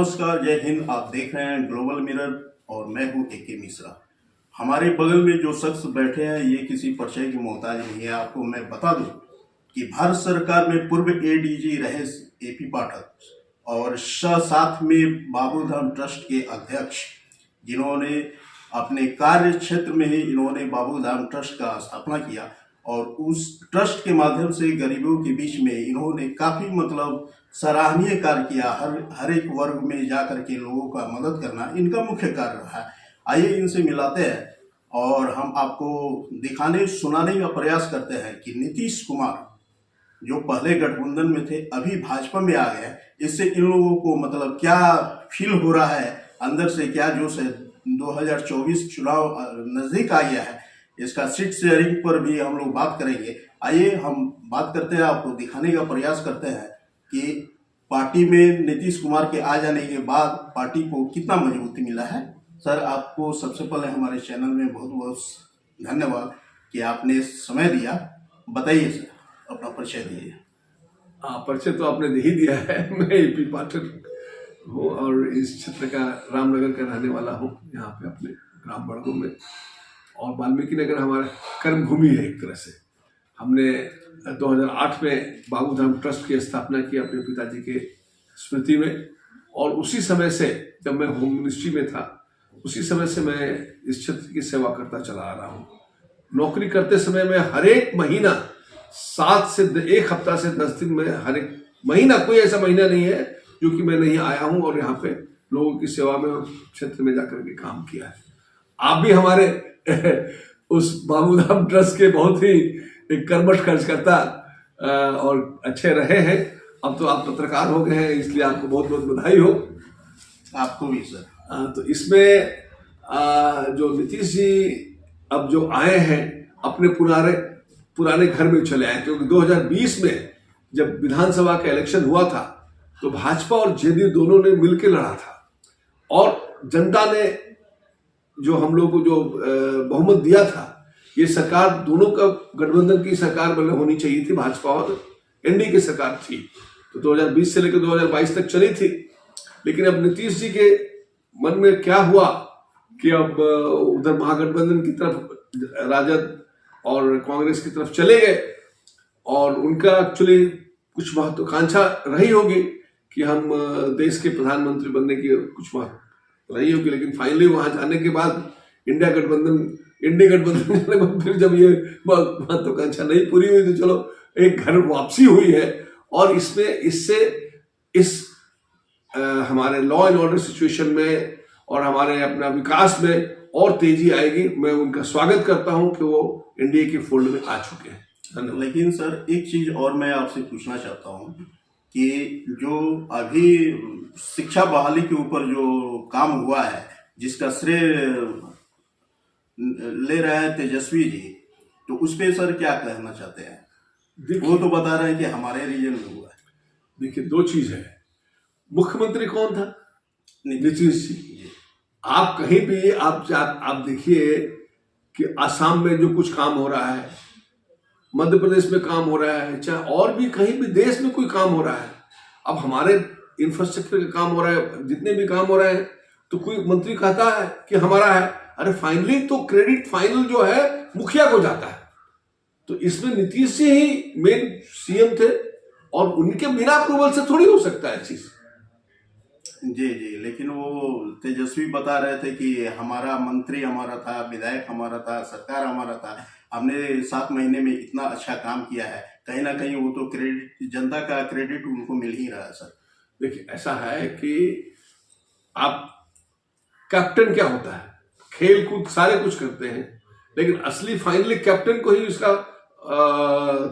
नमस्कार, जय हिंद। आप देख रहे हैं ग्लोबल मिरर और मैं हूं ए.के. मिश्रा। हमारे बगल में जो शख्स बैठे हैं ये किसी परिचय की मोहताज नहीं है। आपको मैं बता दूं कि भारत सरकार में पूर्व एडीजी रहे ए.पी. पाठक और साथ में बाबूधाम ट्रस्ट के अध्यक्ष, जिन्होंने अपने कार्य क्षेत्र में ही इन्होंने बाबूधाम ट्रस्ट का स्थापना किया और उस ट्रस्ट के माध्यम से गरीबों के बीच में इन्होंने काफ़ी सराहनीय कार्य किया। हर एक वर्ग में जाकर के लोगों का मदद करना इनका मुख्य कार्य रहा है। आइए इनसे मिलाते हैं और हम आपको दिखाने सुनाने का प्रयास करते हैं कि नीतीश कुमार जो पहले गठबंधन में थे अभी भाजपा में आ गए, इससे इन लोगों को क्या फील हो रहा है, अंदर से क्या जोश है। 2024 चुनाव नजदीक आ गया है, इसका सीट शेयरिंग पर भी हम लोग बात करेंगे। आइए हम बात करते हैं, आपको दिखाने का प्रयास करते हैं कि पार्टी में नीतीश कुमार के आ जाने के बाद पार्टी को कितना मजबूती मिला है। सर, आपको सबसे पहले हमारे चैनल में बहुत बहुत धन्यवाद कि आपने समय दिया। बताइए सर, अपना परिचय दीजिए। परिचय तो आपने दे ही दिया है। मैं ए.पी. पाठक हूँ और इस क्षेत्र का रामनगर का रहने वाला हूँ, यहाँ पे अपने ग्राम बड़गो में। और वाल्मीकि नगर हमारा कर्म भूमि है। एक तरह से हमने 2008 में बाबूधाम ट्रस्ट की स्थापना की अपने पिताजी के स्मृति में, और उसी समय से जब मैं होम मिनिस्ट्री में था उसी समय से मैं इस क्षेत्र की सेवा करता चला आ रहा हूँ। नौकरी करते समय में हर एक महीना 7 से 1 हफ्ता से 10 दिन में, हर एक महीना, कोई ऐसा महीना नहीं है जो कि मैं नहीं आया हूँ और यहाँ पे लोगों की सेवा में क्षेत्र में जाकर के काम किया है। आप भी हमारे उस बाबूधाम ट्रस्ट के बहुत ही कर्मठ कार्यकर्ता और अच्छे रहे हैं। अब तो आप पत्रकार हो गए हैं, इसलिए आपको बहुत बहुत बधाई हो। आपको भी सर। तो इसमें जो नीतीश जी अब जो आए हैं अपने पुराने घर में चले आए, क्योंकि 2020 में जब विधानसभा का इलेक्शन हुआ था तो भाजपा और जेडीयू दोनों ने मिलकर लड़ा था और जनता ने जो हम लोग को जो बहुमत दिया था, ये सरकार दोनों का गठबंधन की सरकार होनी चाहिए थी, भाजपा और एनडीए की सरकार थी, तो 2020 से लेकर 2022 तक चली थी। लेकिन अब नीतीश जी के मन में क्या हुआ कि अब उधर महागठबंधन की तरफ राजद और कांग्रेस की तरफ चले गए और उनका एक्चुअली कुछ महत्वाकांक्षा रही होगी कि हम देश के प्रधानमंत्री बनने की कुछ रही होगी। लेकिन फाइनली वहां जाने के बाद इंडिया गठबंधन फिर जब ये महत्वाकांक्षा नहीं पूरी हुई तो चलो एक घर वापसी हुई है। और इससे हमारे लॉ एंड ऑर्डर सिचुएशन में और हमारे अपना विकास में और तेजी आएगी। मैं उनका स्वागत करता हूं कि वो एनडीए के फोल्ड में आ चुके हैं। धन्यवाद। लेकिन सर एक चीज और मैं आपसे पूछना चाहता हूं कि जो अभी शिक्षा बहाली के ऊपर जो काम हुआ है, जिसका श्रेय ले रहे हैं तेजस्वी जी, तो उस पे सर क्या कहना चाहते हैं? वो तो बता रहे हैं कि हमारे रीजन में हुआ है। देखिए, 2 चीज है। मुख्यमंत्री कौन था? नीतीश जी। आप कहीं भी आप देखिए कि आसाम में जो कुछ काम हो रहा है, मध्य प्रदेश में काम हो रहा है, चाहे और भी कहीं भी देश में कोई काम हो रहा है, अब हमारे इंफ्रास्ट्रक्चर का काम हो रहा है, जितने भी काम हो रहे हैं, तो कोई मंत्री कहता है कि हमारा है, अरे फाइनली तो क्रेडिट फाइनल जो है मुखिया को जाता है। तो इसमें नीतीश जी ही मेन सीएम थे और उनके बिना अप्रूवल से थोड़ी हो सकता है चीज। जी, लेकिन वो तेजस्वी बता रहे थे कि हमारा मंत्री हमारा था, विधायक हमारा था, सरकार हमारा था, हमने 7 महीने में इतना अच्छा काम किया है। कहीं ना कहीं वो तो क्रेडिट, जनता का क्रेडिट उनको मिल ही रहा है सर। देखिए, ऐसा है कि आप कैप्टन क्या होता है, खेल कूद सारे कुछ करते हैं, लेकिन असली फाइनली कैप्टन को ही उसका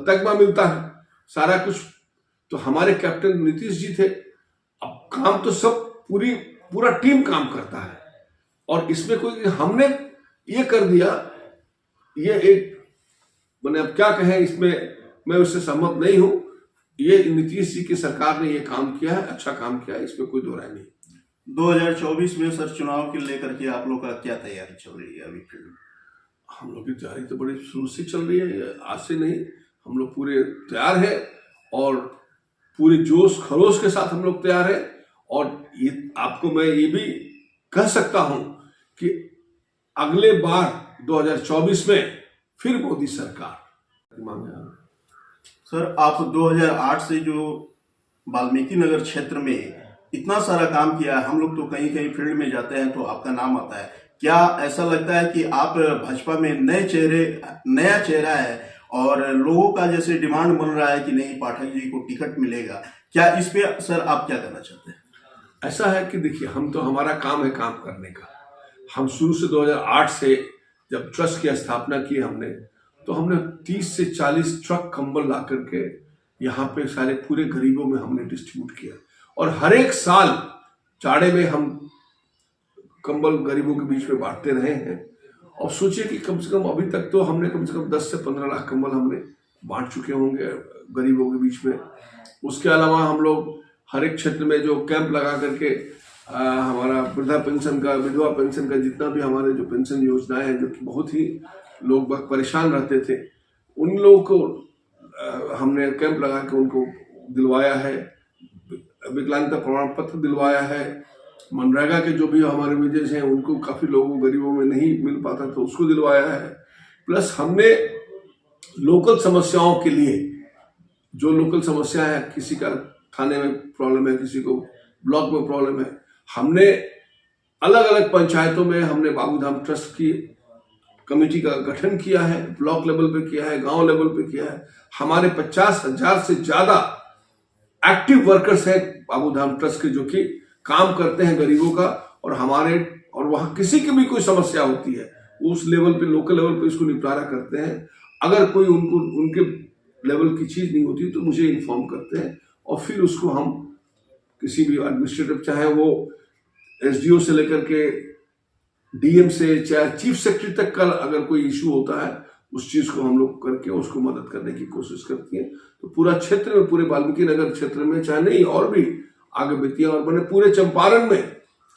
तगमा मिलता है, सारा कुछ। तो हमारे कैप्टन नीतीश जी थे। अब काम तो सब पूरा टीम काम करता है और इसमें कोई हमने ये कर दिया, ये एक मैंने अब क्या कहें, इसमें मैं उससे सहमत नहीं हूं। ये नीतीश जी की सरकार ने ये काम किया है, अच्छा काम किया है, इसमें कोई दो राय नहीं। 2024 में सर चुनाव के लेकर के आप लोग का क्या तैयारी चल रही है अभी? हम लोग की तैयारी तो बड़ी शुरू से चल रही है, आज से नहीं। हम लोग पूरे तैयार है और पूरे जोश खरोश के साथ हम लोग तैयार है और ये आपको मैं ये भी कह सकता हूं कि अगले बार 2024 में फिर मोदी सरकार मांगे। सर, आप 2008 से जो वाल्मीकि नगर क्षेत्र में इतना सारा काम किया है, हम लोग तो कहीं कहीं फील्ड में जाते हैं तो आपका नाम आता है। क्या ऐसा लगता है कि आप भाजपा में नया चेहरा है और लोगों का जैसे डिमांड बन रहा है कि नहीं पाठक जी को टिकट मिलेगा, क्या इस पे सर आप क्या कहना चाहते हैं? ऐसा है कि देखिए, हम तो हमारा काम है काम करने का। हम शुरू से 2008 से जब ट्रस्ट की स्थापना की हमने, तो हमने 30 से 40 ट्रक कंबल ला करके यहाँ पे सारे पूरे गरीबों में हमने डिस्ट्रीब्यूट किया। और हर एक साल जाड़े में हम कंबल गरीबों के बीच में बांटते रहे हैं। और सोचिए कि कम से कम अभी तक तो हमने कम से कम 10 से 15 लाख कंबल हमने बांट चुके होंगे गरीबों के बीच में। उसके अलावा हम लोग हर एक क्षेत्र में जो कैंप लगा करके हमारा वृद्धा पेंशन का, विधवा पेंशन का, जितना भी हमारे जो पेंशन योजनाएं हैं, जो कि बहुत ही लोग बहुत परेशान रहते थे, उन लोगों को हमने कैंप लगा के उनको दिलवाया है। विकलांगता प्रमाण पत्र दिलवाया है। मनरेगा के जो भी हमारे विजेज हैं उनको काफ़ी लोगों गरीबों में नहीं मिल पाता तो उसको दिलवाया है। प्लस हमने लोकल समस्याओं के लिए, जो लोकल समस्या है, किसी का थाने में प्रॉब्लम है, किसी को ब्लॉक में प्रॉब्लम है, हमने अलग अलग पंचायतों में हमने बाबूधाम ट्रस्ट की कमेटी का गठन किया है। ब्लॉक लेवल पे किया है, गांव लेवल पे किया है। हमारे 50,000 से ज्यादा एक्टिव वर्कर्स हैं बाबूधाम ट्रस्ट के, जो कि काम करते हैं गरीबों का। और वहां किसी की भी कोई समस्या होती है, उस लेवल पे, लोकल लेवल पे इसको निपटारा करते हैं। अगर कोई उनके लेवल की चीज नहीं होती तो मुझे इन्फॉर्म करते हैं और फिर उसको हम किसी भी एडमिनिस्ट्रेटिव, चाहे वो एसडीओ से लेकर के डीएम से, चाहे चीफ सेक्रेटरी तक का अगर कोई इशू होता है, उस चीज को हम लोग करके उसको मदद करने की कोशिश करती हैं। तो पूरा क्षेत्र में, पूरे वाल्मीकि नगर क्षेत्र में, चाहे नहीं और भी आगे बेतिया और बने पूरे चंपारण में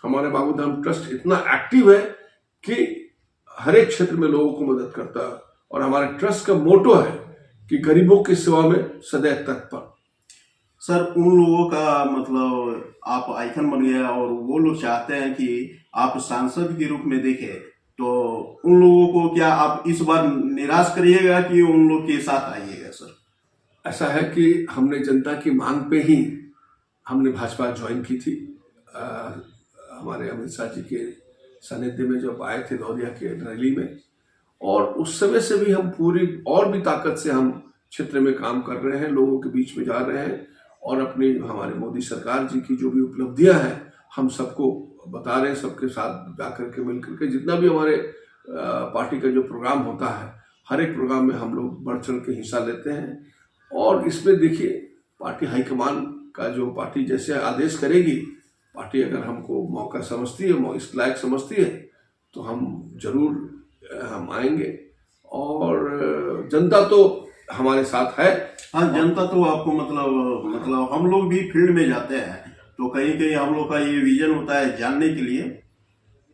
हमारे बाबूधाम ट्रस्ट इतना एक्टिव है कि हर एक क्षेत्र में लोगों को मदद करता है। और हमारे ट्रस्ट का मोटो है कि गरीबों की सेवा में सदैव तत्पर। सर, उन लोगों का मतलब आप आइकन बन गया और वो लोग चाहते हैं कि आप सांसद के रूप में देखें, तो उन लोगों को क्या आप इस बार निराश करिएगा कि उन लोग के साथ आइएगा? सर, ऐसा है कि हमने जनता की मांग पे ही हमने भाजपा ज्वाइन की थी। हमारे अमित शाह जी के सानिध्य में जब आए थे दौरिया के रैली में, और उस समय से भी हम पूरी और भी ताकत से हम क्षेत्र में काम कर रहे हैं, लोगों के बीच में जा रहे हैं और अपनी हमारे मोदी सरकार जी की जो भी उपलब्धियां हैं हम सबको बता रहे हैं। सबके साथ जाकर के मिल करके जितना भी हमारे पार्टी का जो प्रोग्राम होता है, हर एक प्रोग्राम में हम लोग बढ़ चढ़ के हिस्सा लेते हैं। और इसमें देखिए, पार्टी हाईकमान का जो पार्टी जैसे आदेश करेगी, पार्टी अगर हमको मौका समझती है, इस लायक समझती है, तो हम जरूर हम आएंगे। और जनता तो हमारे साथ है। हाँ, जनता तो आपको मतलब हम लोग भी फील्ड में जाते हैं तो कहीं कहीं हम लोग का ये विजन होता है जानने के लिए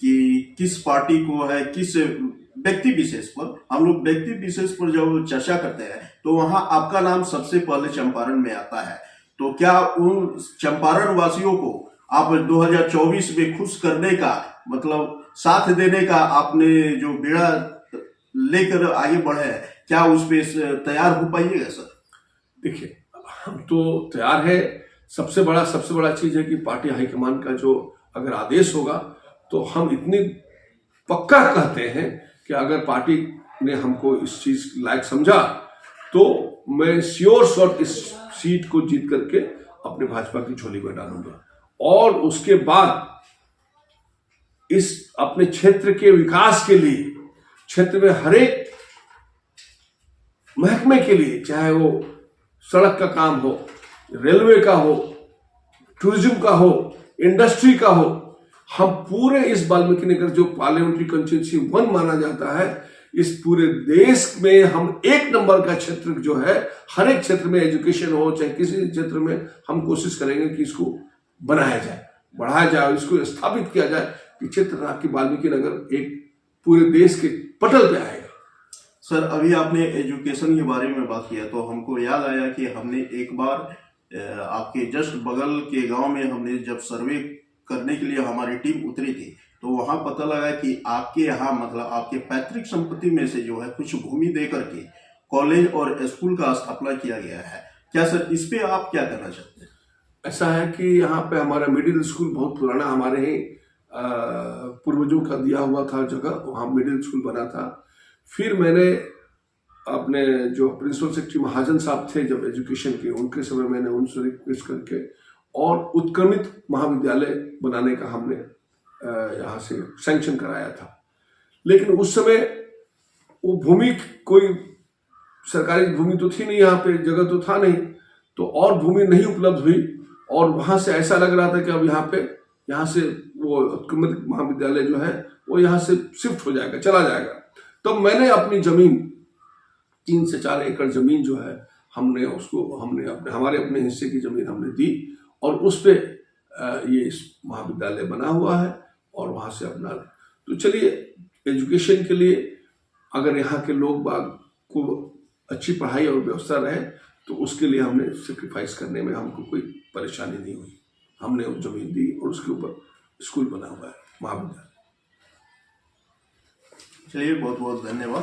कि किस पार्टी को है, किस व्यक्ति विशेष पर, हम लोग व्यक्ति विशेष पर जब चर्चा करते हैं तो वहां आपका नाम सबसे पहले चंपारण में आता है। तो क्या उन चंपारण वासियों को आप 2024 में खुश करने का, मतलब साथ देने का आपने जो बेड़ा लेकर आगे बढ़े, क्या उस पे तैयार हो पाइएगा? सर, देखिए, हम तो तैयार है। सबसे बड़ा चीज है कि पार्टी हाईकमान का जो अगर आदेश होगा तो हम इतनी पक्का कहते हैं कि अगर पार्टी ने हमको इस चीज लायक समझा तो मैं श्योर शॉट इस सीट को जीत करके अपने भाजपा की झोली में डालूंगा। और उसके बाद इस अपने क्षेत्र के विकास के लिए, क्षेत्र में हर एक महकमे के लिए, चाहे वो सड़क का काम हो, रेलवे का हो, टूरिज्म का हो, इंडस्ट्री का हो, हम पूरे इस वाल्मीकि नगर जो पार्लियामेंट्री कंस्टिट्यूंसी 1 माना जाता है, इस पूरे देश में हम 1 नंबर का क्षेत्र जो है, हर एक क्षेत्र में एजुकेशन हो चाहे किसी क्षेत्र में, हम कोशिश करेंगे कि इसको बनाया जाए, बढ़ाया जाए, इसको स्थापित किया जाए कि क्षेत्र की वाल्मीकि नगर एक पूरे देश के पटल पे आएगा। सर, अभी आपने एजुकेशन के बारे में बात किया तो हमको याद आया कि हमने एक बार आपके जस्ट बगल के गांव में हमने जब सर्वे करने के लिए हमारी टीम उतरी थी, तो वहां पता लगा कि आपके यहाँ मतलब आपके पैतृक संपत्ति में से जो है कुछ भूमि दे करके कॉलेज और स्कूल का स्थापना किया गया है। क्या सर इस पे आप क्या कहना चाहते हैं? ऐसा है कि यहाँ पे हमारा मिडिल स्कूल बहुत पुराना, हमारे ही पूर्वजों का दिया हुआ था जगह, वहाँ मिडिल स्कूल बना था। फिर मैंने अपने जो प्रिंसिपल सेक्रेटरी महाजन साहब थे जब एजुकेशन के, उनके समय मैंने उनसे रिक्वेस्ट करके और उत्क्रमित महाविद्यालय बनाने का हमने यहाँ से सैंक्शन कराया था। लेकिन उस समय वो भूमि कोई सरकारी भूमि तो थी नहीं, यहाँ पे जगह तो था नहीं, तो और भूमि नहीं उपलब्ध हुई और वहाँ से ऐसा लग रहा था कि अब यहाँ से वो उत्क्रमित महाविद्यालय जो है वो यहाँ से शिफ्ट हो जाएगा, चला जाएगा। तो मैंने अपनी जमीन 3 से 4 एकड़ जमीन जो है हमने हमारे अपने हिस्से की जमीन हमने दी और उस पे ये इस महाविद्यालय बना हुआ है और वहाँ से अपना। तो चलिए, एजुकेशन के लिए अगर यहाँ के लोग बाग को अच्छी पढ़ाई और व्यवस्था रहे तो उसके लिए हमने सेक्रीफाइस करने में हमको कोई परेशानी नहीं हुई। हमने वो जमीन दी और उसके ऊपर स्कूल बना हुआ है, महाविद्यालय। चलिए, बहुत बहुत धन्यवाद।